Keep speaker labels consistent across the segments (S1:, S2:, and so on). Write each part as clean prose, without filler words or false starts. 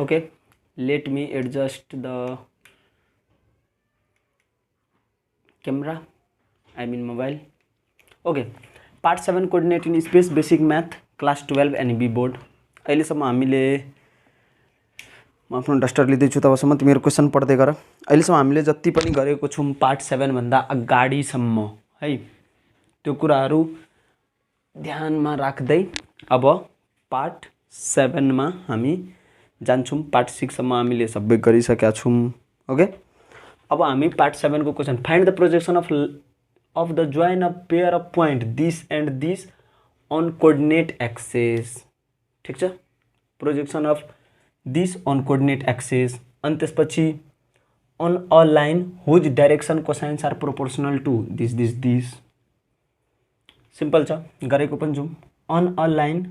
S1: Okay, let me adjust the camera, I mean mobile. Okay, part 7 coordinate in space basic math class 12 NB board. अहिलेसम्म हामीले म आफ्नो duster लिँदैछु तबसम्म तिमीहरू क्वेसन पढ्दै गर। अहिलेसम्म हामीले जति पनि गरेको छौँ पार्ट 7 भन्दा अगाडिसम्म है, त्यो कुराहरू ध्यानमा राख्दै अब पार्ट 7 मा हामी जान्छौँ। पार्ट 6 सम्म हामीले सबै गरिसकेका छौँ। ओके, अब हामी पार्ट 7 को question find the projection of the join of pair of point this and this on coordinate axis। ठीक छ, projection of this on coordinate axis. अनि त्यसपछि on a line whose direction cosines are proportional to this. Simple छ, गरेको पनि छौँ। On a line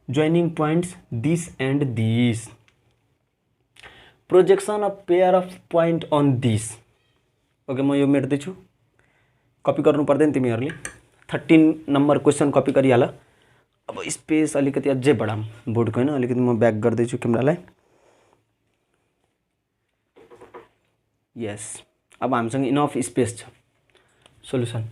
S1: joining points this and this, projection of pair of point on this. Okay, म यो मेट्दैछु, copy गर्नु पर्दैन तिमीहरूले। 13 नम्बर क्वेसन कपी गरिहाल। अब स्पेस अलिकति अझै बढाऊँ बोर्डको, होइन अलिकति म ब्याक गर्दैछु क्यामेरालाई। यस, अब हामीसँग इनफ स्पेस छ। सोल्युसन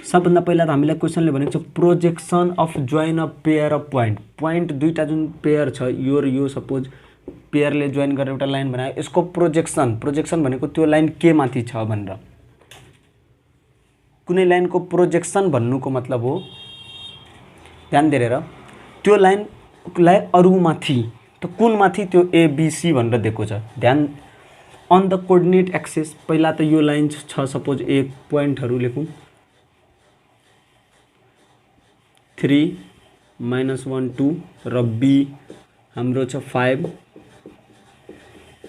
S1: सबभन्दा पहिला त हामीलाई क्वेसनले भनेको छ projection of join of pair of point दुईवटा जुन पेयर छ यो र यो, सपोज पेयरले जोइन गरेर एउटा लाइन बनायो, यसको प्रोजेक्सन भनेको त्यो लाइन के माथि छ भनेर। कुनै लाइनको प्रोजेक्सन भन्नुको मतलब हो, ध्यान दिएर, त्यो लाइनलाई अरूमाथि, त कुन माथि, त्यो एबिसी भनेर दिएको छ। ध्यान, अन द कोअर्डिनेट एक्सिस, पहिला त यो लाइन छ, सपोज ए पोइन्टहरू लेखौँ 3 -1 2 र बी हाम्रो छ 5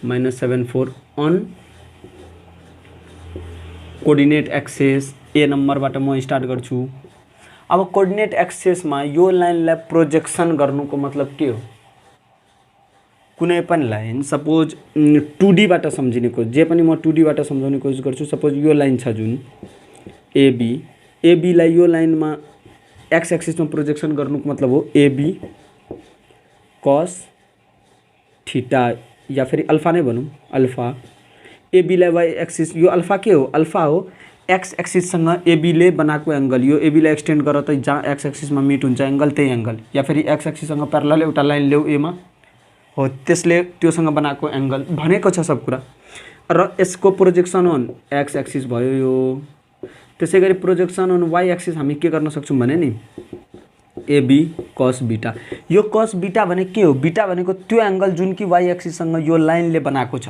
S1: -7 4 अन कोअर्डिनेट एक्सिस। ए नम्बरबाट म स्टार्ट गर्छु। अब कोअर्डिनेट एक्सिसमा यो लाइनलाई प्रोजेक्सन गर्नुको मतलब के हो? कुनै पनि लाइन, सपोज 2D बाट सम्झिने कोसिस, जे पनि म 2D बाट सम्झाउने कोसिस गर्छु। सपोज यो लाइन छ जुन एबीलाई यो लाइनमा एक्स एक्सिसमा प्रोजेक्सन गर्नुको मतलब हो एबी कस थीटा, या फेरि अल्फा नै भनौँ, अल्फा। एबीलाई वाई एक्सिस, यो अल्फा के हो? अल्फा हो एक्स एक्सिससँग एबीले बनाएको एङ्गल। यो एबीलाई एक्सटेन्ड गर त जहाँ एक्स एक्सिसमा मिट हुन्छ एङ्गल, त्यही एङ्गल। या फेरि एक्स एक्सिससँग प्यारलल एउटा लाइन ल्याऊ एमा, हो त्यसले त्योसँग बनाएको एङ्गल भनेको छ सब कुरा। र यसको प्रोजेक्सन अन एक्स एक्सिस भयो यो। त्यसै गरी प्रोजेक्सन अन वाई एक्सिस हामी के गर्न सक्छौँ भने नि एबी कस बीटा। यो कस बीटा भने के हो? बीटा भनेको त्यो एङ्गल जुन कि वाई एक्सिससँग यो लाइनले बनाएको छ।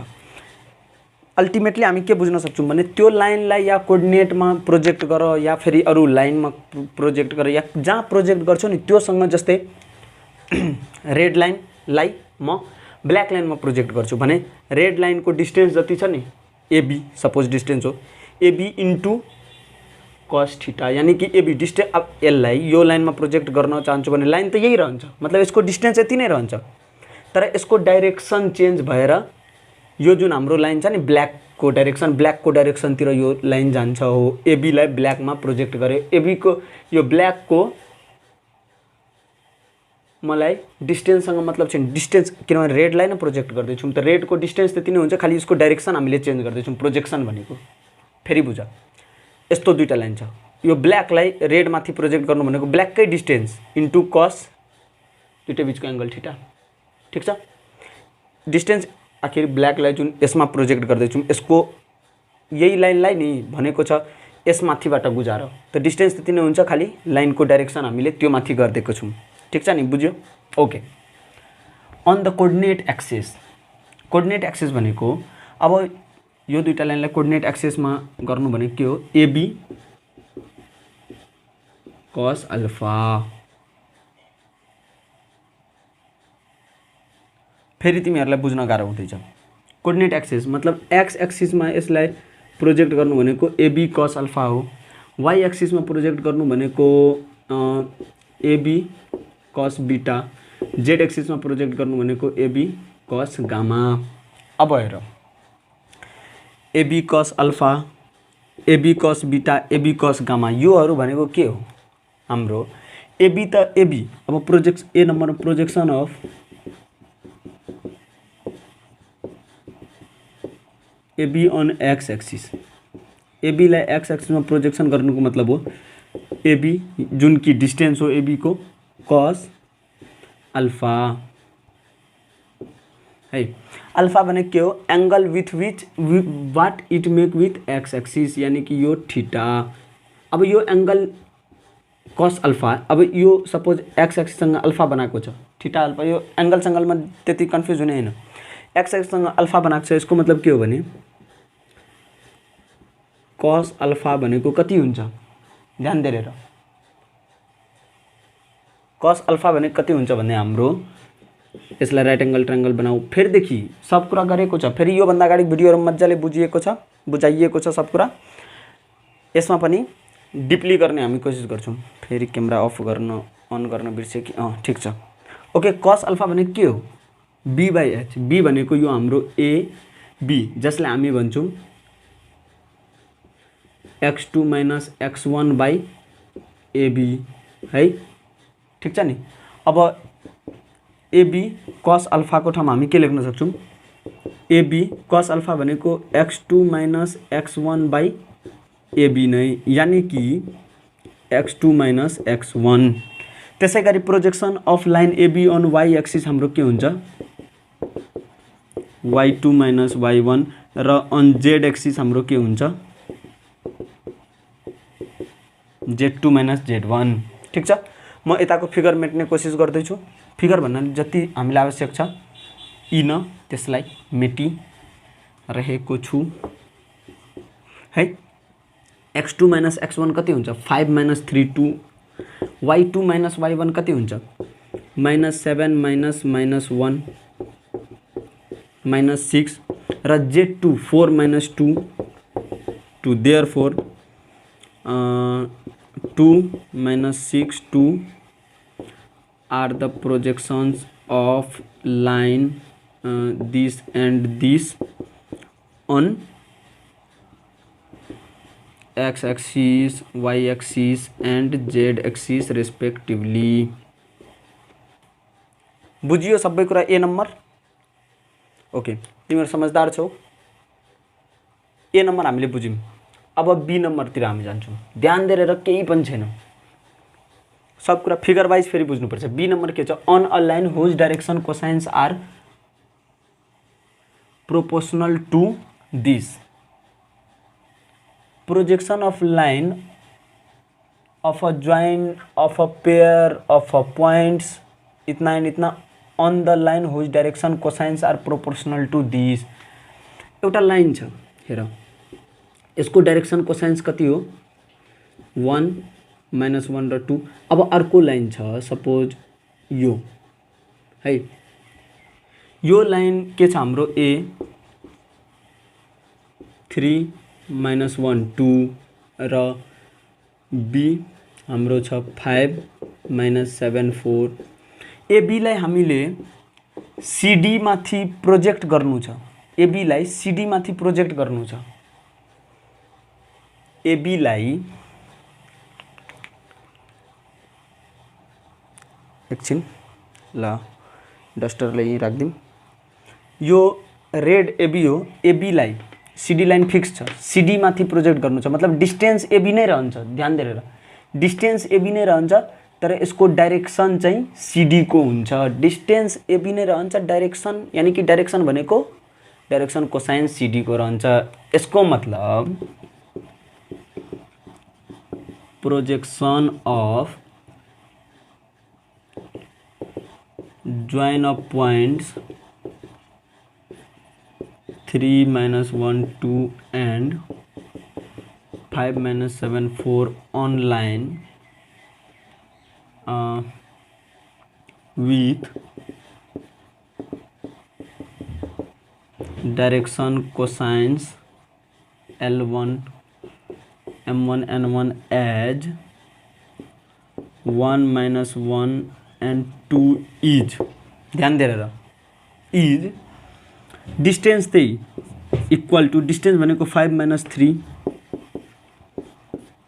S1: अल्टिमेटली हामी के बुझ्न सक्छौँ भने त्यो लाइनलाई या कोअर्डिनेटमा प्रोजेक्ट गर, या फेरि अरू लाइनमा प्रोजेक्ट गर, या जहाँ प्रोजेक्ट गर्छौ नि त्योसँग। जस्तै रेड लाइनलाई म ब्ल्याक लाइनमा प्रोजेक्ट गर्छु भने रेड लाइनको डिस्टेन्स जति छ नि एबी, सपोज डिस्टेन्स हो एबी इन्टु कस थीटा, यानी कि एबी डिस्टेन्स। अब यसलाई यो लाइनमा प्रोजेक्ट गर्न चाहन्छु भने लाइन त यही रहन्छ, मतलब यसको डिस्टेन्स यति नै रहन्छ। तर यसको डाइरेक्सन चेन्ज भएर यो जुन हाम्रो लाइन छ नि ब्ल्याकको डाइरेक्सनतिर यो लाइन जान्छ हो। एबीलाई ब्ल्याकमा प्रोजेक्ट गरे, एबीको यो ब्ल्याकको मलाई डिस्टेन्ससँग मतलब छैन। डिस्टेन्स किनभने रेडलाई नै प्रोजेक्ट गर्दैछौँ, त रेडको डिस्टेन्स त्यति नै हुन्छ, खालि यसको डाइरेक्सन हामीले चेन्ज गर्दैछौँ। प्रोजेक्सन भनेको फेरि बुझ, यस्तो दुईवटा लाइन छ। यो ब्ल्याकलाई रेडमाथि प्रोजेक्ट गर्नु भनेको ब्ल्याककै डिस्टेन्स इन्टु कस, दुईवटा बिचको एङ्गल थीटा। ठिक छ, डिस्टेन्स आखिर ब्ल्याकलाई जुन यसमा प्रोजेक्ट गर्दैछौँ यसको यही लाइनलाई नि भनेको छ यसमाथिबाट गुजार, त डिस्टेन्स त्यति नै हुन्छ, खालि लाइनको डाइरेक्सन हामीले त्यो माथि गरिदिएको छौँ। ठिक छ नि, बुझ्यो? Okay, on the coordinate axis. Coordinate axis भनेको अब यो दुईवटा लाइनलाई कोअर्डिनेट एक्सिसमा गर्नु भनेको के हो? AB cos alpha. फेरि तिमीहरूलाई बुझ्न गाह्रो हुँदैछ। कोअर्डिनेट एक्सिस मतलब एक्स एक्सिसमा यसलाई प्रोजेक्ट गर्नु भनेको एबी कस अल्फा हो। वाई एक्सिसमा प्रोजेक्ट गर्नु भनेको AB cos beta. Z एक्सिसमा project गर्नु भनेको एबी कस गामा। अब हेर, AB cos alpha, AB cos beta, AB cos gamma, योहरू भनेको के हो? हाम्रो एबी त एबी। अब A number projection of AB on X axis, एबीलाई एक्स एक्सिसमा प्रोजेक्सन गर्नुको मतलब हो एबी जुन कि डिस्टेन्स हो एबी को कस अल्फा है। अल्फा भने के हो, angle with which what it make with X axis, यानी कि यो थीटा। अब यो एंगल कस अल्फा, अब यो सपोज एक्स एक्सिससँग अल्फा बनाएको छ, थीटा अल्फा, यो एंगल सँगलमा त्यति कन्फ्युज हुने हैन। एक्स एक्सिससँग अल्फा बनाएको छ, यसको मतलब के हो भने कस अल्फा भनेको कति हुन्छ, ध्यान दिएर हेर, कस अल्फा भनेको कति हुन्छ भन्ने हाम्रो यसलाई राइट एंगल ट्रायंगल बनाऊ। फेरिदेखि सब कुरा गरेको छ, फेरि यो भन्दा अगाडि भिडियोहरुमा मज्जाले बुझाइएको छ सब कुरा, यसमा पनि डिपली गर्ने हामी कोसिस गर्छौं। फेरि क्यामेरा अफ गर्न अन गर्न बिर्से कि ठीक छ। ओके, कस अल्फा भनेको के हो, b बाइ h। b भनेको यो हाम्रो a b जसलाई हामी भन्छौं x2 minus x1 by ab है, ठीक छ नि। अब ab cos अल्फा को ठाउँमा हामी के लेख्न सक्छौं, ab cos अल्फा भनेको x2 minus x1 by ab नै, यानी कि x2 माइनस x1। त्यसैगरी projection of line ab on y axis हाम्रो के हुन्छ, y2 माइनस y1, र अन z एक्सिस हाम्रो के हुन्छ, z2 माइनस z1, ठीक छ। म यताको फिगर मेट्ने कोसिस गर्दै छु। फिगर भन्नाले जति हामीलाई आवश्यक छ इन त्यसलाई मेटी रहेको छु है। x2 माइनस x1 कति हुन्छ, 5 माइनस 3 2, y2 माइनस y1 कति हुन्छ, माइनस 7 माइनस माइनस 1 माइनस 6, र z2 4 minus 2 2, therefore 2 minus 6 2 are the projections of line this and this on x axis, y axis and z axis respectively। बुझियो सबै कुरा ए number. Okay, तिमीहरु समझदार छौ। ए number हामीले बुझ्यौं। अब बी नम्बरतिर हामी जान्छौं। ध्यान दिएर केही पनि छैन, सब कुरा फिगर वाइज फेरि बुझ्नुपर्छ। बी नम्बर के छ, on a line whose direction cosines are proportional to this, projection of line of a join of a pair of a points इतना एंड इतना on the line whose direction cosines are proportional to these। एउटा line छ हेर, यसको direction cosines कति हो, 1 minus 1 र 2। अब अर्को लाइन छ सपोज यो है, यो लाइन के छ हाम्रो ए 3 माइनस 1 2 र बी हाम्रो छ 5 माइनस 7 4। एबी लाई हामीले सीडी माथि प्रोजेक्ट गर्नु छ, एबी लाई सीडी माथि प्रोजेक्ट गर्नु छ। एबी लाई एकछिन ल डस्टरले यही राख्दिम। यो रेड एबी हो, एबी लाई सीडी लाइन फिक्स छ, सीडी माथि प्रोजेक्ट गर्नु छ, मतलब डिस्टेन्स एबी नै रहन्छ। ध्यान दिएर, डिस्टेन्स एबी नै रहन्छ तर यसको डाइरेक्सन चाहिँ सीडी को हुन्छ। डिस्टेन्स एबी नै रहन्छ, डाइरेक्सन यानी कि डाइरेक्सन भनेको डाइरेक्सन कोसाइन सीडी को रहन्छ। यसको मतलब projection of join of points 3 minus 1 2 and 5 minus 7 4 on line with direction cosines L1 M1 N1 as 1 minus 1 and 2 is, ध्यान दिएर इज डिस्टेन्स त्यही इक्वल टू डिस्टेन्स भनेको 5 माइनस 3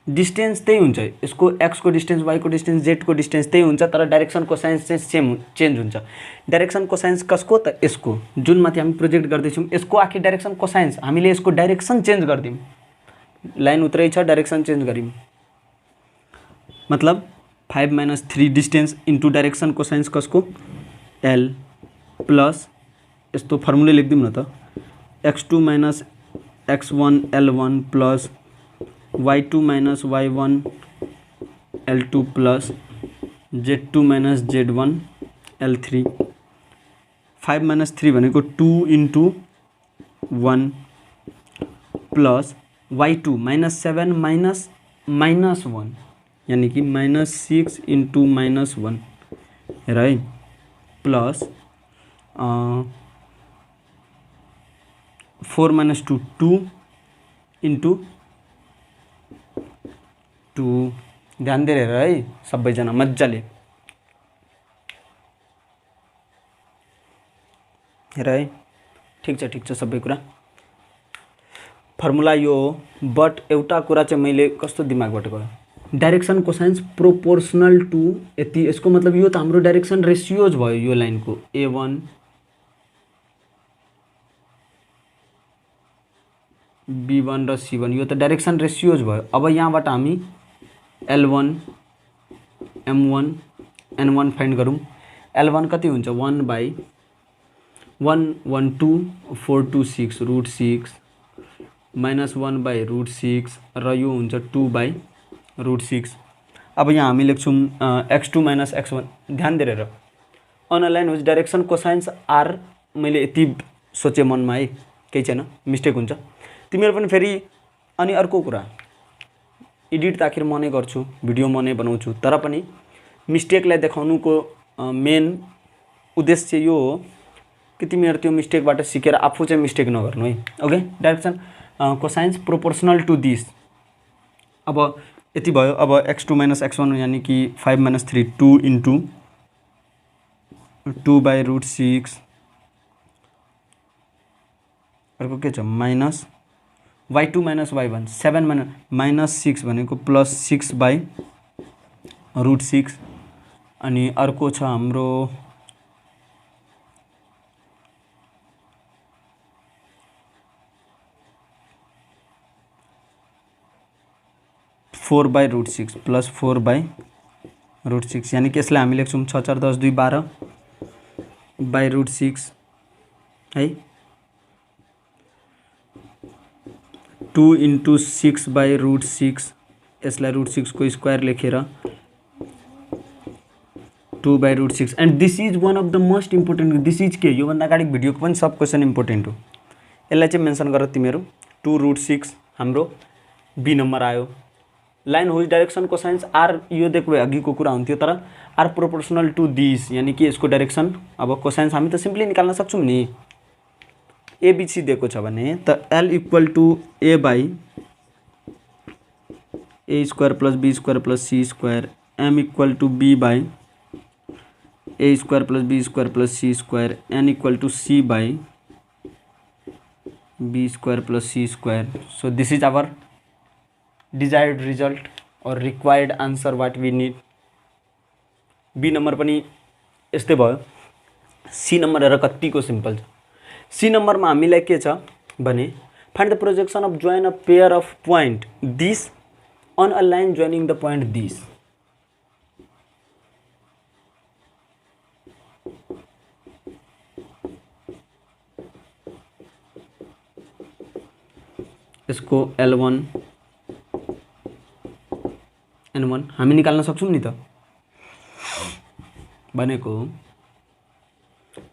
S1: डिस्टेन्स त्यही हुन्छ, यसको एक्स को डिस्टेन्स, वाई को डिस्टेन्स, जेड को डिस्टेन्स त्यही हुन्छ, तर डाइरेक्सन कोसाइन्स चाहिँ सेम चेन्ज हुन्छ। डाइरेक्सन कोसाइन्स कसको त यसको, जुन माथि हामी प्रोजेक्ट गर्दैछौँ यसको आखिर डाइरेक्सन कोसाइन्स, हामीले यसको डाइरेक्सन चेन्ज गरिदिउँ, लाइन उत्रै छ डाइरेक्सन चेन्ज गरिम, मतलब 5 - 3 डिस्टेन्स इन्टु डाइरेक्सन कोसाइन्स कसको एल प्लस यस्तो फर्मुला लेखिदिउँ न त, x2 - x1 L1 plus y2 - y1 L2 plus z2 - z1 L3। 5 - 3 भनेको 2 इन्टु 1 प्लस y2 -7 -1 यानी कि -6 इन्टु -1 हेर है, प्लस 4 - 2 2 इन्टु 2। ध्यान दिएर हेर है सबैजना मजाले हेर है, ठिक छ सबै कुरा, फर्मुला यो हो। बट एउटा कुरा चाहिँ मैले कस्तो दिमागबाट गयो, डाइरेक्सन कोसाइन्स प्रोपोर्सनल टु यति, यसको मतलब यो त हाम्रो डाइरेक्सन रेसियोज भयो, यो लाइनको A1 B1 र C1 यो त डाइरेक्सन रेसियोज भयो। अब यहाँबाट हामी L1 M1 N1 फाइन्ड गरौँ। L1 कति हुन्छ 1/112 426 √6 -1/√6 र यो हुन्छ 2/√6। अब यहाँ हामी लेख्छौँ x2 - x1। ध्यान दिएर हेर, on a line whose direction cosines are, मैले यति सोचे मनमा है, केही छैन, मिस्टेक हुन्छ तिमीहरू पनि फेरि। अनि अर्को कुरा, एडिट त आखिर म नै गर्छु, भिडियो म नै बनाउँछु, तर पनि मिस्टेकलाई देखाउनुको मेन उद्देश्य यो हो कि तिमीहरू त्यो मिस्टेकबाट सिकेर आफू चाहिँ मिस्टेक नगर्नु है। Okay, direction cosines proportional to this. अब यति भयो। अब x2 - x1 यानी कि 5 - 3 2 इन्टु 2/√6, अर्को के छ माइनस y2 - y1 7 -6 भनेको प्लस 6/√6, अनि अर्को छ हाम्रो 4/√6 प्लस 4/√6, यानी कि यसलाई हामी लेख्छौँ 6 4 10 2 12/√6 है, 2 इन्टु 6/√6, यसलाई √6 को स्क्वायर लेखेर 2/√6। And this is one of the most important, this is के, योभन्दा अगाडि भिडियोको पनि सब क्वेसन इम्पोर्टेन्ट हो, यसलाई चाहिँ मेन्सन गर तिमीहरू। 2√6 हाम्रो बी नम्बर आयो। Line whose direction cosines are, यो दिएको भए अघिको कुरा हुन्थ्यो, तर आर प्रोपोर्सनल टु दिस, यानी कि यसको डाइरेक्सन अब कोसाइन्स हामी त सिम्पली निकाल्न सक्छौँ नि। एबिसी दिएको छ भने त L equal to A/A² plus B² plus C², M equal to B/A² plus B² plus C², N equal to C/B² plus C²। So this is our desired result or required answer what we need। बी नम्बर पनि यस्तै भयो। C number हेर कतिको simple छ। C नम्बरमा हामीलाई के छ भने find the projection of join a pair of point this on a line joining the point this. यसको L1 N1 हामी निकाल्न सक्छौँ नि त, भनेको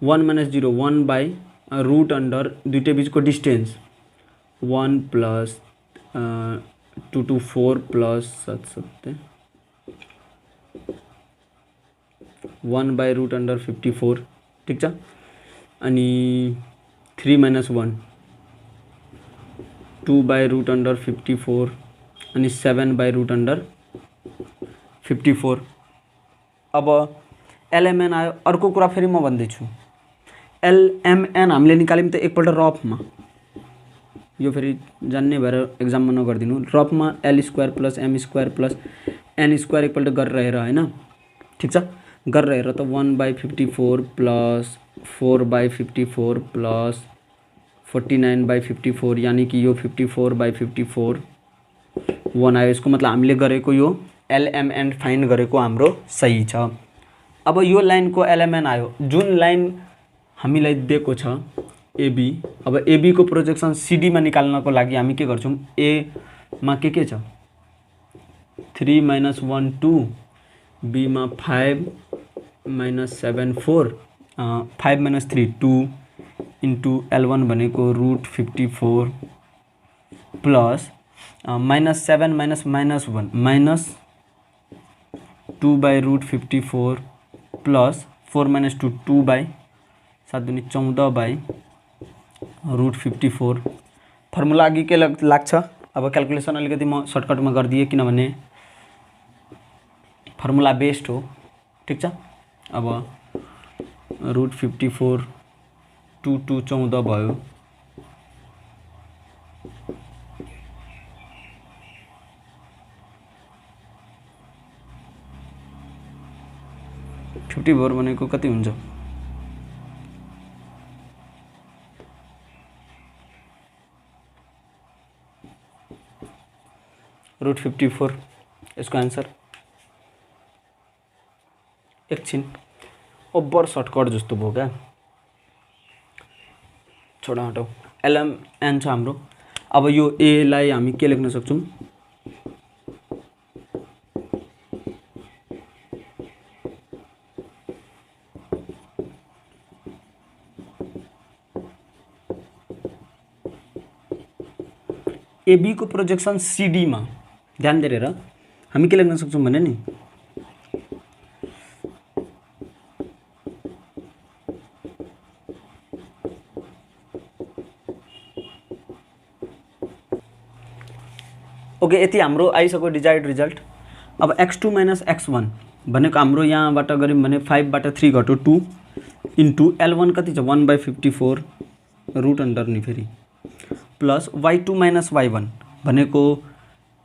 S1: 1 - 0 1/√अंडर दुईटै बीचको डिस्टेन्स 1 प्लस 2 to 4 प्लस 7 7 1/√अंडर 54, ठिक छ। अनि 3 - 1 2/√अंडर 54 अनि 7/√अंडर 54। अब LMN आयो। अर्को कुरा फेरि म भन्दैछु, LMN हामीले निकाल्यौँ त एकपल्ट रफमा, यो फेरि जान्ने भएर एक्जाममा नगरिदिनु। रफमा L square plus M square plus N square एकपल्ट गरेर हेर होइन, ठिक छ। गरेर हेर त 1/54 प्लस 4/54 प्लस 49/54 यानि कि यो 54/54 1 आयो। यसको मतलब हामीले गरेको यो एलएमएन फाइन्ड गरेको हाम्रो सही छ। अब यो लाइनको एलएमएन आयो, जुन लाइन हामीलाई दिएको छ एबी। अब एबी को प्रोजेक्सन सिडीमा निकाल्नको लागि हामी के गर्छौँ, ए मा के छ 3 - 1 2, बी मा 5 - 7 4, 5 - 3 2 इन्टु L1 भनेको √54 प्लस -7 - -1 -2/√54 प्लस 4 - 2 2/7 दूनी 14/√54। फर्मुला अघि के लाग्छ। अब क्याल्कुलेसन अलिकति म सर्टकटमा गरिदिएँ किनभने फर्मुला बेस्ड हो, ठिक छ। अब √54 2 2 14 भयो, √54 भनेको कति हुन्छ, √54 यसको आन्सर। एकछिन ओभर सर्टकट जस्तो भयो क्या, छोडा हटाऊ। एलएमएन छ हाम्रो। अब यो ए लाई हामी के लेख्न सक्छौँ, एबी को प्रोजेक्सन सीडी मा ध्यान दिएर हामी के लेख्न सक्छौँ भने नि ओके, यति हाम्रो आइसक्यो डिजायर्ड रिजल्ट। अब x2 - x1 भनेको हाम्रो यहाँबाट गऱ्यौँ भने 5बाट 3 घट्यो 2 इन्टु L1 कति छ 1/54 रुट अन्डर नि फेरि प्लस y2 - y1 भनेको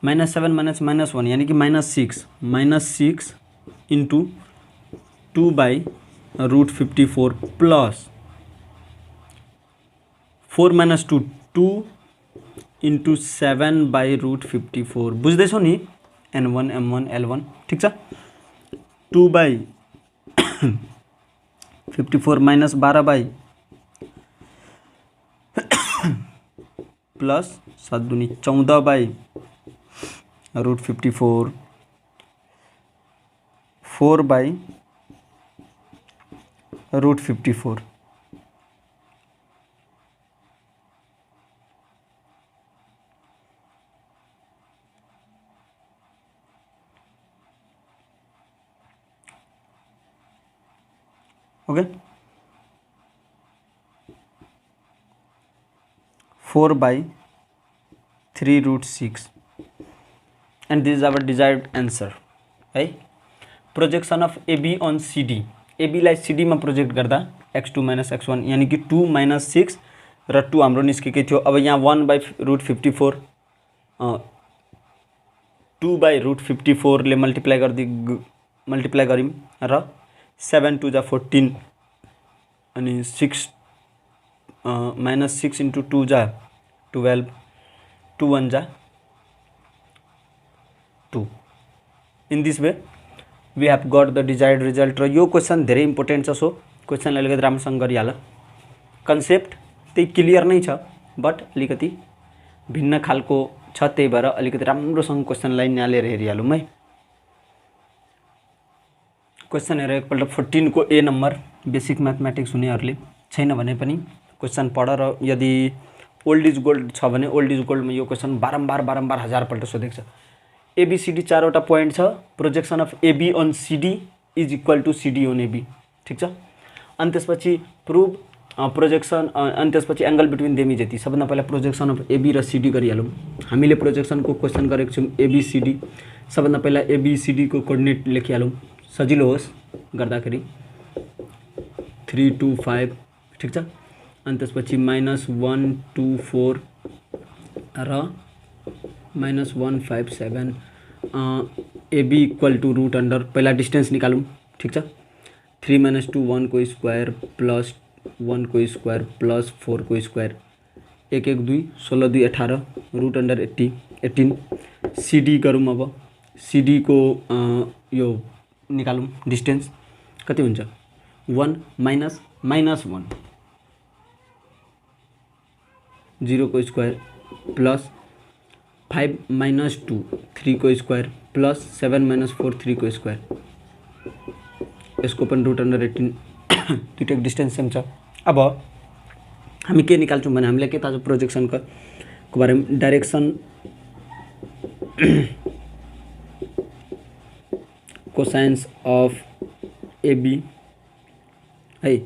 S1: -7 - -1 यानि कि -6 इन्टु 2/√54 प्लस 4 - 2 2 इन्टु 7/√54। बुझ्दैछौ नि N1 M1 L1, ठिक छ। 2/54 माइनस 12 प्लस 7 दूनी 14/√54 4/√54। Okay, 4/3√6 and this is our desired answer है। Projection of AB on CD, एबीलाई सिडीमा प्रोजेक्ट गर्दा x2 - x1 यानि कि 2 - 6 र 2 हाम्रो निस्केकै थियो। अब यहाँ 1/√54 2/√54 ले मल्टिप्लाई गऱ्यौँ र 7 2 जा 14 अनि 6 -6 इन्टु 2 जा 12 2 1 जा 2। In this way we have got the desired result. र यो क्वेसन धेरै इम्पोर्टेन्ट छ, सो क्वेसन अलिकति राम्रोसँग गरिहाल। कन्सेप्ट त्यही क्लियर नै छ बट अलिकति भिन्न खालको छ, त्यही भएर अलिकति राम्रोसँग क्वेसनलाई निहालेर हेरिहालौँ है। क्वेसन हेर एकपल्ट 14 को ए नम्बर। बेसिक म्याथमेटिक्स हुनेहरूले छैन भने पनि क्वेसन पढ र यदि ओल्ड इज गोल्ड छ भने ओल्ड इज गोल्डमा यो क्वेसन बारम्बार हजारपल्ट सोधेको छ। एबीसीडी 4वटा पोइन्ट छ। Projection of AB on CD is equal to CD on AB, ठिक छ। अनि त्यसपछि प्रुभ प्रोजेक्सन, अनि त्यसपछि एंगल बिट्विन देम इज यति। सबभन्दा पहिला प्रोजेक्सन अफ एबी र सिडी गरिहालौँ। हामीले प्रोजेक्सनको क्वेसन गरेको छौँ एबीसीडी। सबभन्दा पहिला एबीसीडी को कोअर्डिनेट लेखिहालौँ, सजिलो होस् गर्दाखेरि 3 2 5, ठिक छ। अनि त्यसपछि -1 2 4 र -157 AB equal to root under पहिला डिस्टेंस निकालूँ ठीक छ 3 - 2 1 को स्क्वायर प्लस 1 को स्क्वायर प्लस 4 को स्क्वायर 1 1 2 16 2 18 रूट अंडर 18 CD गरौँ अब CD को यो निकालौँ डिस्टेंस कति हुन्छ 1 माइनस -1 0 को स्क्वायर प्लस 5 - 2 3 को स्क्वायर प्लस 7 - 4 3 को स्क्वायर यसको पनि रूट अंडर 18 दुईटैको डिस्टेंस सेम छ। अब हामी के निकाल्छौँ भने हामीले के थाहा छ प्रोजेक्सन को बारेमा डाइरेक्सन कोसाइन्स अफ AB है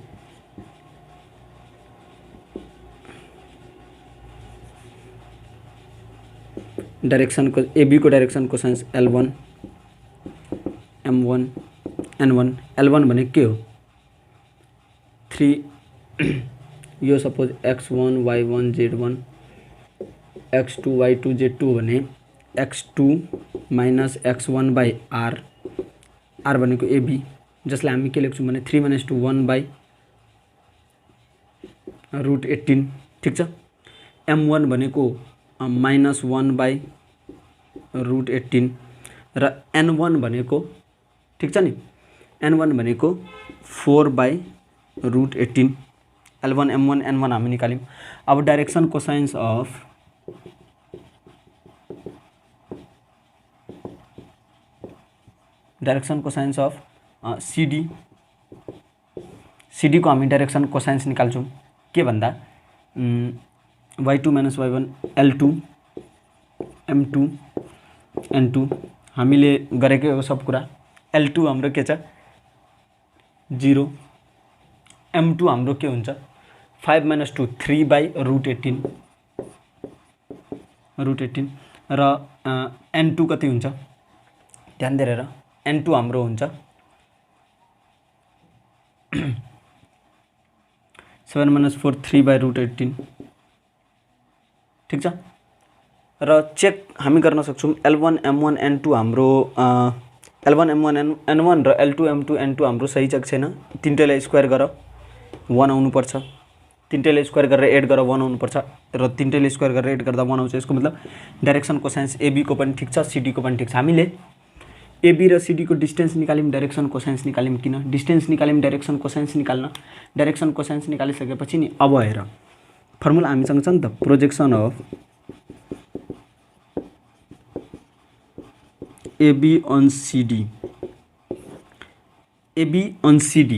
S1: डाइरेक्सन को AB को direction cosines L1 M1 N1 L1 भने के हो 3 यो suppose x1 y1 z1 x2 y2 z2 भने x2 minus x1 by r r भनेको AB जसलाई हामी के लेख्छौँ भने 3 - 2 1 बाई रूट 18 ठीक छ। M1 भनेको -1 बाई रूट 18 र N1 भनेको ठीक छ नि N1 भनेको 4 by root 18 L1 M1 N1 हामी निकाल्यौँ। अब डाइरेक्सन कोसाइन्स अफ CD को हामी डाइरेक्सन कोसाइन्स निकाल्छौँ के भन्दा y2 - y1 L2 M2 N2 हामीले गरेकै हो सब कुरा L2 हाम्रो के छ 0 M2 हाम्रो के हुन्छ 5 - 2 3 बाई रूट 18 र N2 कति हुन्छ ध्यान दिएर N2 हाम्रो हुन्छ 7 - 4 3 बाई रूट 18 ठीक छ। र चेक हामी गर्न सक्छौँ L1 M1 N2 हाम्रो L1 M1 N1 र L2 M2 N2 हाम्रो सही छ कि छैन तिनटैलाई स्क्वायर गर 1 आउनुपर्छ तिनटैलाई स्क्वायर गरेर एड गरेर 1 आउनुपर्छ र तिनटैलाई स्क्वायर गरेर एड गर्दा 1 आउँछ। यसको मतलब डाइरेक्सन कोसाइन्स AB को पनि ठिक छ CD को पनि ठिक छ। हामीले AB र CD को डिस्टेंस निकाल्यौँ डाइरेक्सन कोसाइन्स निकाल्यौँ किन डिस्टेंस निकाल्यौँ डाइरेक्सन कोसाइन्स निकाल्न डाइरेक्सन कोसाइन्स निकालिसकेपछि नि अब हेर फर्मुला हामीसँग छ नि त projection of AB on CD AB on CD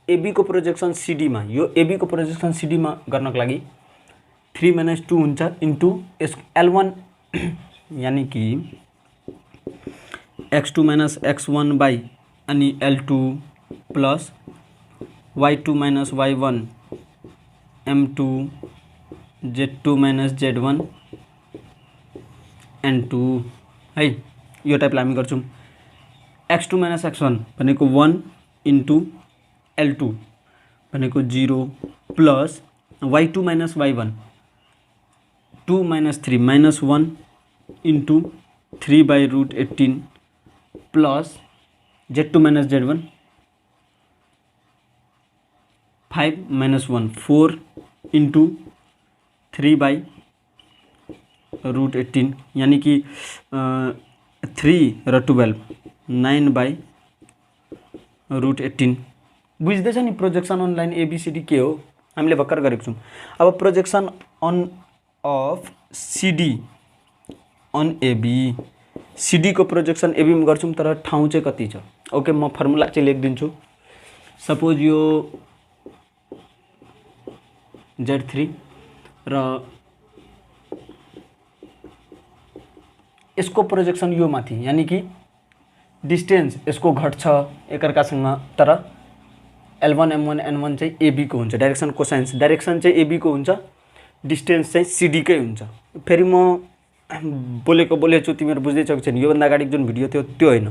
S1: AB को प्रोजेक्सन CD मा यो AB को प्रोजेक्सन CD मा गर्नको लागि 3 - 2 हुन्छ इन्टु L1 यानी कि x2 - x1 बाई अनि L2 plus y2 - y1 M2 z2 - z1 N2 है यो टाइपलाई हामी गर्छौँ। x2 - x1 भनेको 1 इन्टु L2 भनेको 0 plus y2 - y1 2 - 3 -1 into 3 by root 18 plus z2 - z1 5 - 1 4 into 3 by root 18 यानी कि 3 र 12 9 बाई रूट 18 बुझ्दैछ नि प्रोजेक्सन अन लाइन ABCD के हो हामीले भर्खर गरेको छौँ। अब projection on of CD on AB CD को प्रोजेक्सन AB मा गर्छौँ तर ठाउँ चाहिँ कति छ ओके म फर्मुला चाहिँ लेखिदिन्छु। सपोज यो Z3 र यसको प्रोजेक्सन यो माथि यानी कि डिस्टेंस यसको घट्छ एकअर्कासँग तर L1 M1 N1 चाहिँ AB को हुन्छ डाइरेक्सन कोसाइन्स डाइरेक्सन चाहिँ AB को हुन्छ डिस्टेंस चाहिँ CD कै हुन्छ। फेरि म बोलेको छु तिमीहरू बुझ्दैछौ कि छैन योभन्दा अगाडि जुन भिडियो थियो त्यो होइन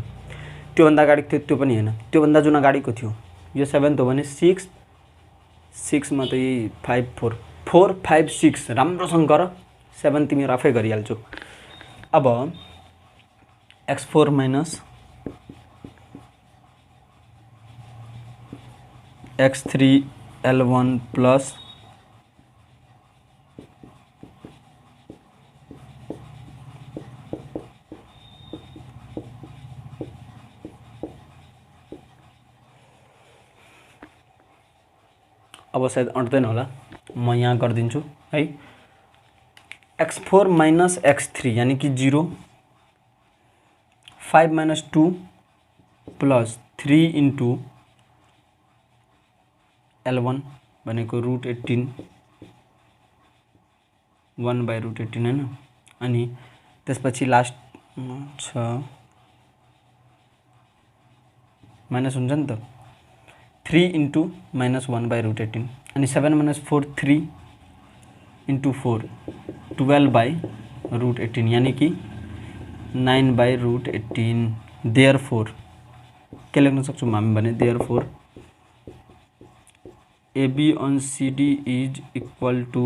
S1: त्योभन्दा अगाडि थियो त्यो पनि होइन त्योभन्दा जुन अगाडिको थियो यो 7th हो भने 6 मा त 5 4 4 5 6 राम्रोसँग गर 7 तिमीहरू आफै गरिहाल्छौ। अब x4 minus x3 L1 plus अब सायद अट्दैन होला, म यहाँ गरिदिन्छु है। x4 माइनस x3 यानी कि 0, 5 माइनस 2 प्लस 3 इन्टु L1 भनेको √18, 1/√18 हैन। अनि त्यसपछि लास्ट छ माइनस हुन्छ नि त, 3 इन्टु माइनस 1/√18 अनि 7 माइनस 4 3 इन्टु 4 12/√18 यानी कि 9/√18। देयरफोर के लेख्न सक्छौँ हामी भने therefore AB on CD is equal to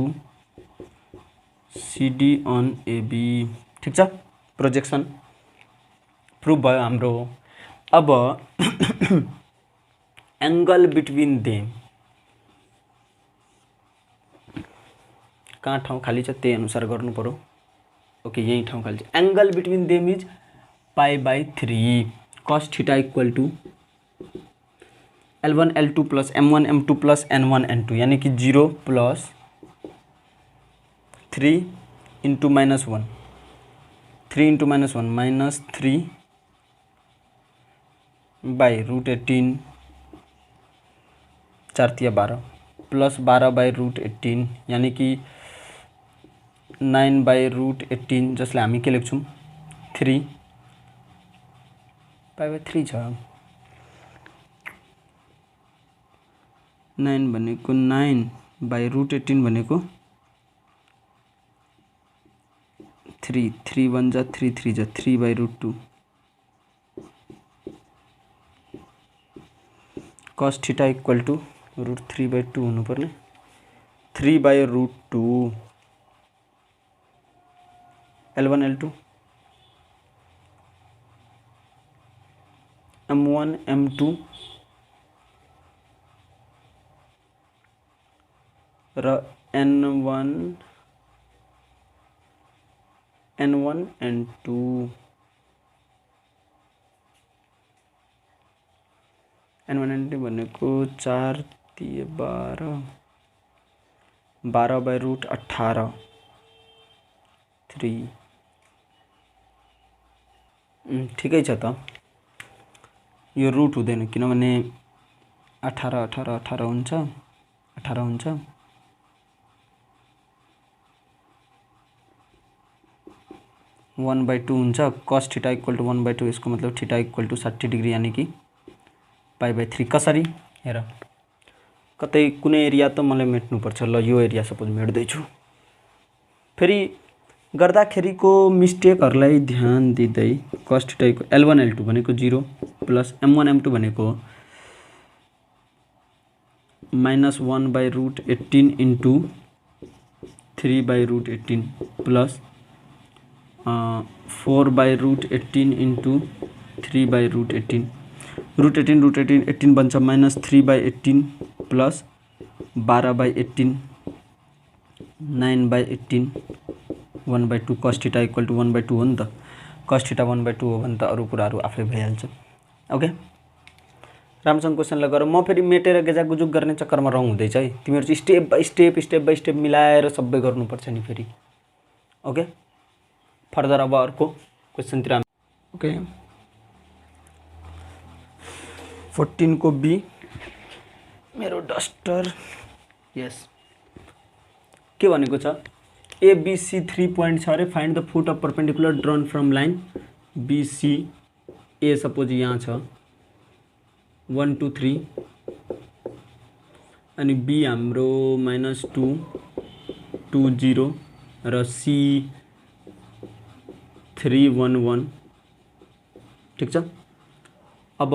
S1: CD on AB। ठिक छ, प्रोजेक्सन प्रुभ भयो हाम्रो। अब एंगल बिट्विन देम कहाँ ठाउँ खाली छ त्यही अनुसार गर्नु पर्यो। ओके, यही ठाउँ खाली छ। Angle between them is π/3 cos theta equal to L1 L2 plus M1 M2 plus N1 N2 यानी कि 0 plus 3 into minus 1, 3 into minus 1 minus 3/√18 4 तिया 12 प्लस 12/√18 यानी कि 9/√18 जसले हामी के लेख्छौँ 3 π/3 छ। 9 भनेको 9/√18 भनेको 3, 3 1 जा 3 3 जा 3/√2 cos थीटा इक्वल टू √3/2 हुनुपर्ने 3/√2 L1 L2 M1 M2 र N1 N2 भनेको 4 तिया 12 12/√18 3 ठिकै छ त। यो रुट हुँदैन किनभने 18 18 18 हुन्छ 18 हुन्छ। वन बाई टू हुन्छ cos थीटा इक्वल टू 1/2 यसको मतलब थीटा इक्वल टू 60 डिग्री यानी कि π/3। कसरी हेर, कतै कुनै एरिया त मलाई मेट्नुपर्छ। ल यो एरिया सपोज मेट्दैछु। फेरि गर्दाखेरिको मिस्टेकहरूलाई ध्यान दिँदै cos theta equal L1 L2 भनेको 0 प्लस M1 M2 भनेको माइनस 1/√18 इन्टु 3/√18 प्लस 4/√18 इन्टु 3/√18 √18 बन्छ minus 3/18 plus 12/18 9/18 1/2 cos theta equal to 1/2 हो नि त। cos थीटा 1/2 हो भने त अरू कुराहरू आफै भइहाल्छ। ओके, राम्रोसँग क्वेसनलाई गर। म फेरि मेटेर गेजागुजुग गर्ने चक्करमा रङ हुँदैछ है। तिमीहरू चाहिँ स्टेप बाई स्टेप मिलाएर सबै गर्नुपर्छ नि फेरि। ओके, फर्दर अब अर्को क्वेसनतिर। ओके, 14 को बी मेरो डस्टर। यस, के भनेको छ ABC 3 पोइन्ट छ अरे। Find the foot of perpendicular drawn from line BC। A suppose यहाँ छ 1 2 3 अनि बी हाम्रो -2 2 0 र C 3 1 1। ठीक छ। अब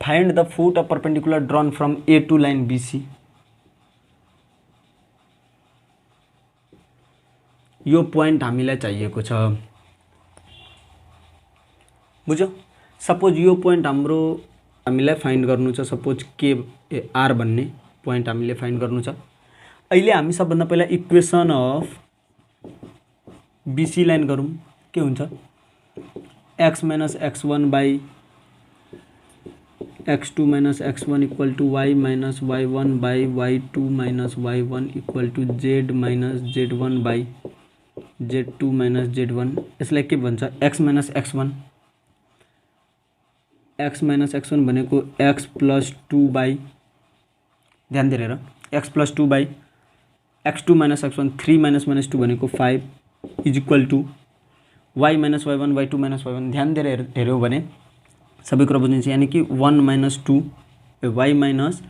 S1: find the foot of perpendicular drawn from A to line BC। यो पोइन्ट हामीलाई चाहिएको छ, बुझ्यो। सपोज यो पोइन्ट हामीलाई फाइन्ड गर्नु छ, सपोज के आर भन्ने पोइन्ट हामीले फाइन्ड गर्नु छ। अहिले हामी सबभन्दा पहिला इक्वेसन अफ बीसी लाइन गरौँ। के हुन्छ, x minus x1 by x2 minus x1 equal to y minus y1 by y2 minus y1 equal to z minus z1 by z2 minus z1। यसलाई के भन्छ, x minus x1। x minus x1 भनेको x plus 2 by, ध्यान दिएर x plus 2 by x2 minus x1, 3 minus minus 2 भनेको 5 is equal to y minus y1 y2 minus y1। ध्यान दिएर हेऱ्यौँ भने सबै कुरा बुझिन्छ, यानि कि 1 माइनस 2 y माइनस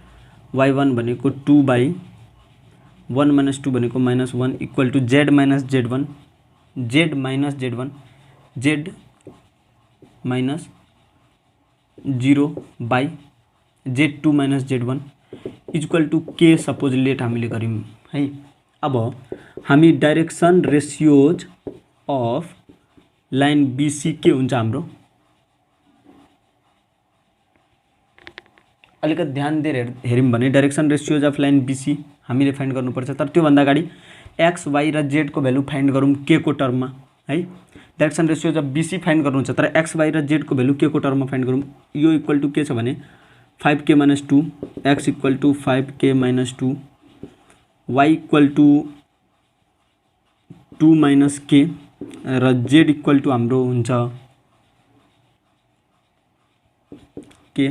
S1: y1 भनेको 2 बाई 1 माइनस 2 भनेको minus 1 equal to z minus z1, z minus z1, z minus 0 by z2 minus z1 equal to के सपोज लेट हामीले गऱ्यौँ है। अब हामी direction ratios of line BC के हुन्छ हाम्रो, अलिकति ध्यान दिएर हेऱ्यौँ भने direction ratios of line BC हामीले फाइन्ड गर्नुपर्छ। तर त्योभन्दा अगाडि एक्स वाई र जेडको भ्यालु फाइन्ड गरौँ के को टर्ममा है। Direction ratios of BC find गर्नु छ, तर एक्स वाई र जेडको भ्यालु के को टर्ममा फाइन्ड गरौँ। यो इक्वल टू के छ भने 5k minus 2, X equal to 5k minus 2, Y equal to 2 minus K र जेड इक्वल टू हाम्रो हुन्छ के।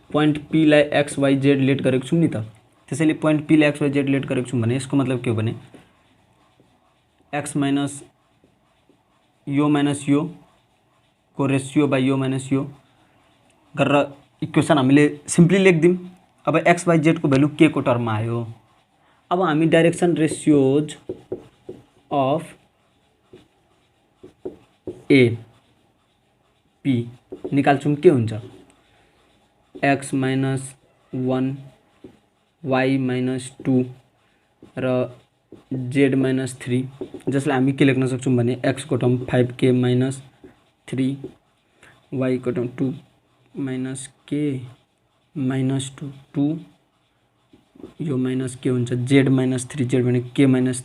S1: पोइन्ट पी लाई एक्स वाई जेड लेट गरेको छौँ नि त, त्यसैले पोइन्ट पी लाई एक्स वाई जेड लेट गरेको छौँ भने यसको मतलब के हो भने एक्स माइनस यो को रेसियो बाई यो माइनस यो गरेर इक्वेसन हामीले सिम्पली लेखिदिउँ। अब एक्स वाई जेड को भ्यालु के को टर्ममा आयो। अब हामी direction ratios of A P निकाल्छौँ। के हुन्छ, एक्स माइनस 1 वाई माइनस 2 र जेड माइनस 3, जसलाई हामी के लेख्न सक्छौँ भने एक्स को टर्म 5k माइनस 3, वाई को टर्म 2 माइनस के माइनस 2 यो माइनस के हुन्छ जेड माइनस 3, जेड भने के minus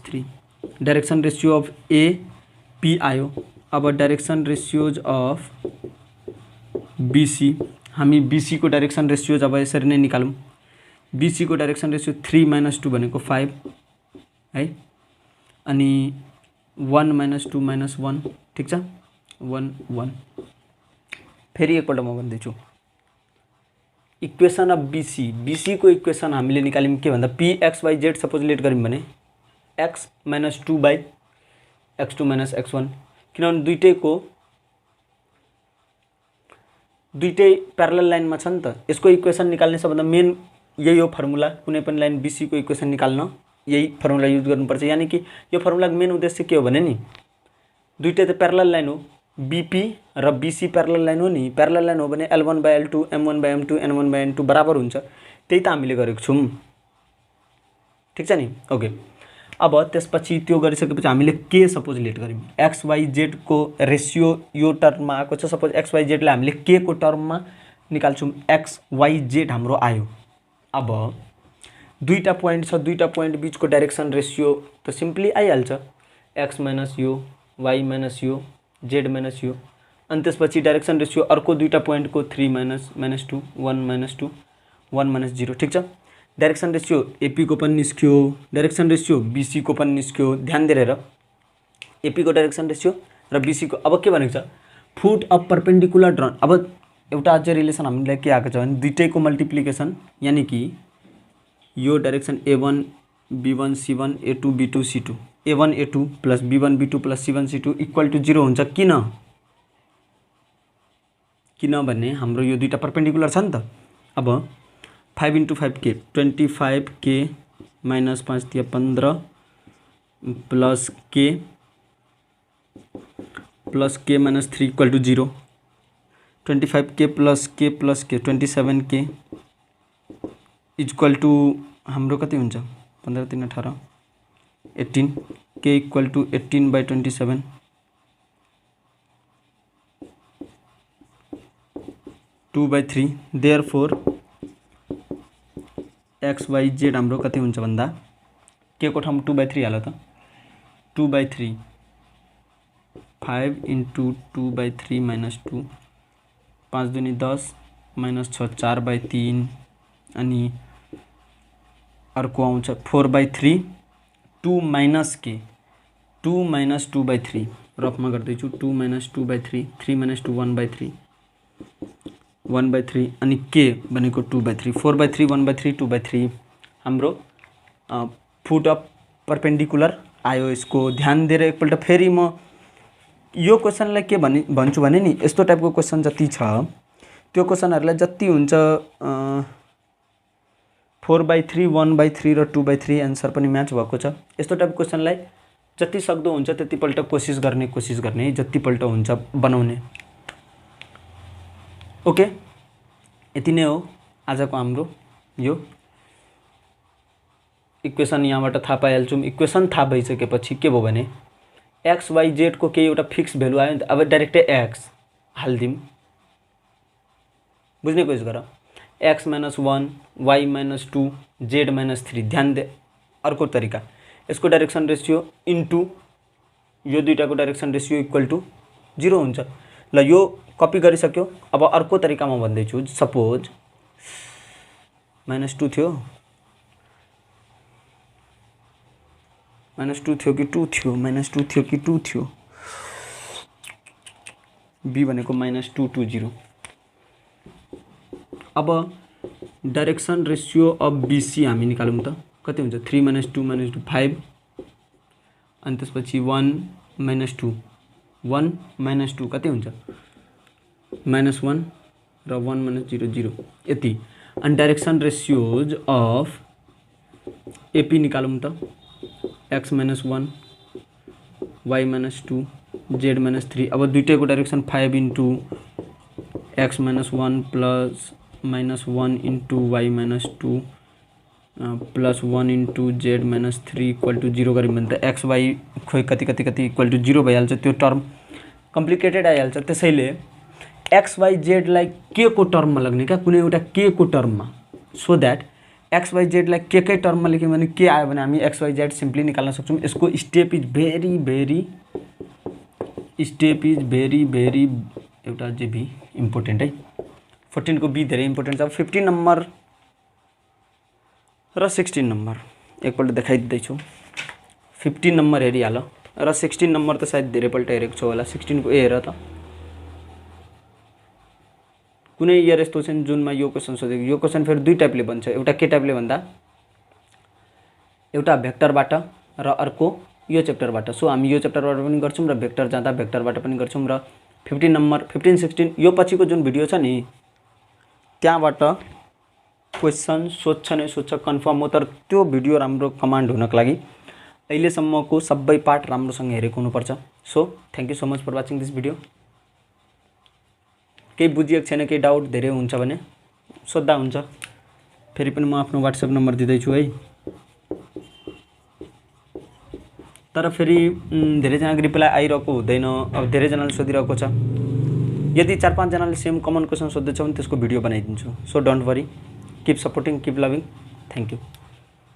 S1: 3 direction ratio of A P आयो। अब डाइरेक्सन रेसियोज अफ बीसी, हामी बीसी को डाइरेक्सन रेसियोज अब यसरी नै निकालौँ। बीसी को डाइरेक्सन रेसियो 3 माइनस 2 भनेको 5 है, अनि 1 माइनस 2 माइनस 1, ठिक छ 1 1। फेरि एकपल्ट म भन्दैछु, इक्वेसन अफ बीसी को इक्वेसन हामीले निकाल्यौँ के भन्दा P X Y Z suppose let गऱ्यौँ भने x minus 2 by x2 minus x1, किनभने दुइटै प्यारलल लाइनमा छ नि त। यसको इक्वेसन निकाल्ने सबभन्दा मेन यही हो फर्मुला, कुनै पनि लाइन बीसी को इक्वेसन निकाल्न यही फर्मुला युज गर्नुपर्छ। यानी कि यो फर्मुलाको मेन उद्देश्य के हो भने नि दुइटै त प्यारलल लाइन हो, बीपी र बीसी प्यारलल लाइन हो नि। प्यारलल लाइन हो भने L1 by L2, M1 by M2, N1 by N2 बराबर हुन्छ। त्यही त हामीले गरेको छौँ, ठिक छ नि। ओके, अब त्यसपछि त्यो गरिसकेपछि हामीले के सपोज लेट गऱ्यौँ, एक्स वाई जेड को रेसियो यो टर्ममा आएको छ। सपोज एक्स वाई जेडलाई हामीले के को टर्ममा निकाल्छौँ, एक्स वाई जेड हाम्रो आयो। अब दुईटा पोइन्ट छ, दुईटा पोइन्ट बिचको डाइरेक्सन रेसियो त सिम्पली आइहाल्छ, एक्स माइनस यो, वाई माइनस यो, जेड माइनस यो। अनि त्यसपछि डाइरेक्सन रेसियो अर्को दुईटा पोइन्टको 3 माइनस 2, 1 माइनस 2, 1 माइनस 0, ठिक छ। डाइरेक्सन रेसियो एपी को पनि निस्क्यो, डाइरेक्सन रेसियो बीसी को पनि निस्क्यो। ध्यान दिएर एपी को डाइरेक्सन रेसियो र बीसी को। अब के भनेको छ, फुट अफ परपेन्डिकुलर ड्रन। अब एउटा अझै रिलेसन हामीलाई के आएको छ भने दुईटैको मल्टिप्लिकेसन, यानी कि यो direction A1 B1 C1 A2 B2 C2, A1 A2 plus B1 B2 plus C1 C2 equal to 0 हुन्छ। किनभने हाम्रो यो दुईटा परपेन्डिकुलर छ नि त। अब 5 × 5k 25k minus 5 × 15 plus k minus 3 equal to 0। 25k plus k 27k equal to हाम्रो कति हुन्छ 15 3 18 18 K equal to 18/27 2/3 therefore X Y Z हाम्रो कति हुन्छ भन्दा के को ठाउँमा 2/3 हाल त 2/3 5 × 2/3 - 2 5 दूनी 10 -6 4/3 अनि अर्को आउँछ 4/3 2 - के 2 - 2/3 रफमा गर्दैछु 2 - 2/3 3 - 2 1/3 1/3 अनि के भनेको 2/3 4/3 1/3 2/3 हाम्रो फुट अफ परपेन्डिकुलर आयो। यसको ध्यान दिएर एकपल्ट फेरि म यो क्वेसनलाई के भन्छु भने नि यस्तो टाइपको क्वेसन जति छ त्यो क्वेसनहरुलाई जति हुन्छ 4/3 1/3 र 2/3 आन्सर पनि म्याच भएको छ। यस्तो टाइप क्वेसनलाई जति सक्दो हुन्छ त्यतिपल्ट कोसिस गर्ने जतिपल्ट हुन्छ बनाउने। ओके, यति नै हो आजको हाम्रो यो इक्वेसन। यहाँबाट थाहा पाइहाल्छौँ इक्वेसन थाहा भइसकेपछि के भयो भने एक्स वाई जेड को केही एउटा फिक्स भ्यालु आयो नि त, अब डाइरेक्टै एक्स हाल्दिउँ। बुझ्ने कोसिस गर x - 1 y - 2 z - 3 ध्यान दे। अर्को तरिका यसको डाइरेक्सन रेसियो इन्टु यो दुईटाको डाइरेक्सन रेसियो इक्वल टु 0 हुन्छ। ल यो कपी गरिसक्यो। अब अर्को तरिकामा भन्दैछु, सपोज -2 थियो -2 थियो कि 2 थियो -2 थियो कि 2 थियो b भनेको -2 2 0। अब डाइरेक्सन रेसियो अफ BC हामी निकालौँ त कति हुन्छ 3 - 2 - 2 5 अनि त्यसपछि 1 - 2 1 - 2 कति हुन्छ -1 र 1 - 0 0 यति। अनि डाइरेक्सन रेसियोज अफ AP निकालौँ त x - 1 y - 2 z - 3। अब दुईटैको direction 5 × x - 1 plus -1 × y - 2 plus 1 × z - 3 equal to 0 गऱ्यौँ भने त एक्स वाई खोइ कति कति कति इक्वल टु 0 भइहाल्छ। त्यो टर्म कम्प्लिकेटेड आइहाल्छ। त्यसैले एक्स वाई जेडलाई के को टर्ममा लग्ने क्या, कुनै एउटा के को टर्ममा, सो द्याट एक्स वाई जेडलाई के टर्ममा लेख्यौँ भने के आयो भने हामी एक्स वाई जेड सिम्पली निकाल्न सक्छौँ। यसको स्टेप इज भेरी एउटा जे भी इम्पोर्टेन्ट है। 14 को बी धेरै इम्पोर्टेन्ट छ। 15 नम्बर र 16 नम्बर एकपल्ट देखाइदिँदैछु। 15 नम्बर हेरिहाल र 16 नम्बर त सायद धेरैपल्ट हेरेको छौ होला। 16 को हेर त कुनै इयर यस्तो छैन जुनमा यो क्वेसन सोधेको। यो क्वेसन फेरि दुई टाइपले बन्छ। एउटा के टाइपले भन्दा एउटा भेक्टरबाट र अर्को यो च्याप्टरबाट। सो हामी यो च्याप्टरबाट पनि गर्छौँ र भेक्टर जाँदा भेक्टरबाट पनि गर्छौँ। र 15 नम्बर 15 16 यो पछिको जुन भिडियो छ नि त्यहाँबाट क्वेसन सोध्छ नै सोध्छ कन्फर्म हो। तर त्यो भिडियो राम्रो कमान्ड हुनको लागि अहिलेसम्मको सबै पार्ट राम्रोसँग हेरेको हुनुपर्छ। So thank you so much for watching this video. केही बुझिएको छैन, केही डाउट धेरै हुन्छ भने सोद्धा हुन्छ। फेरि पनि म आफ्नो WhatsApp नम्बर दिँदैछु है। तर फेरि धेरैजनाको रिप्लाई आइरहेको हुँदैन। अब धेरैजनाले सोधिरहेको छ। यदि 4-5 जनाले सेम कमन क्वेसन सोध्दैछ भने त्यसको भिडियो बनाइदिन्छु। So don't worry, keep supporting, keep loving. Thank you.